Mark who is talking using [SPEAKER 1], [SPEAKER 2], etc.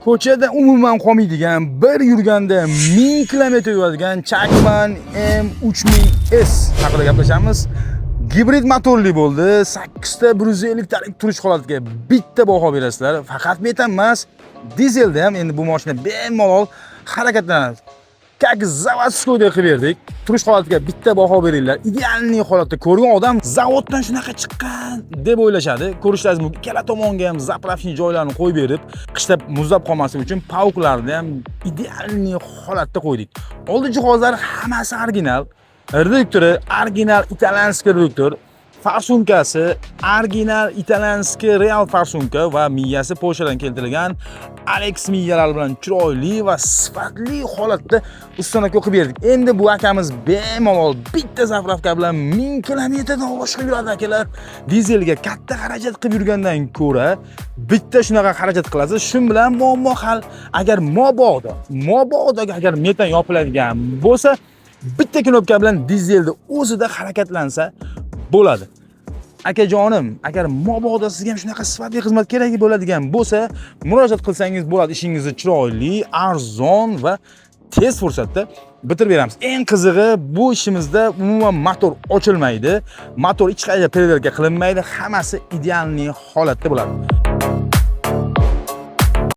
[SPEAKER 1] ko'chada umuman qolmaydigan, bir yurganda 1000 kilometr yuradigan Chakman M3000S haqida gaplashamiz. Gibrid motorli bo'ldi. 8 ta 150 talik turish holatiga bitta baho berasizlar. Faqat metan emas, dizelda ham endi bu mashina bemalol harakatlanadi. Как заводскойda qilib berdik. Turish holatiga bitta baho beringlar. Idealniy holatda ko'rgan odam zavoddan shunaqa chiqqan deb o'ylashadi. Ko'rishlaringiz mumkin. Ikkala tomonga ham zapravочный joylarni qo'yib berib, qishda muzlab qolmasligi uchun pauklarni ham idealniy holatda qo'ydik. Oldi jihozlar hammasi original. Reduktori original italyanskiy reduktor. Farsunkasi original italyanskiy real farsunka va miyasi Polshadan keltirilgan Alex miyalar bilan chiroyli va sifatli holatda ustunakka o'qib berdik. Endi bu akamiz bemalol bitta zapravka bilan 1000 kilometrdan boshqa yuradi akalar. Dizelga katta xarajat qilib yurgandan ko'ra bitta shunaqa xarajat qilasiz. Shun bilan muammo hal. Agar mobodo agar metan yopiladigan bo'lsa, bitta knopka bilan dizelda o'zida harakatlansa bo'ladi. Akajonim, agar mabodo sizga ham shunaqa sifatli xizmat kerak bo'ladigan bo'lsa, murojaat qilsangiz bo'ladi. Ishingizni chiroyli, arzon va tez fursatda bitirib beramiz. Eng qizig'i, bu ishimizda umuman motor ochilmaydi. Motor hech qayerga perederga qilinmaydi. Hammasi idealniy holatda bo'ladi.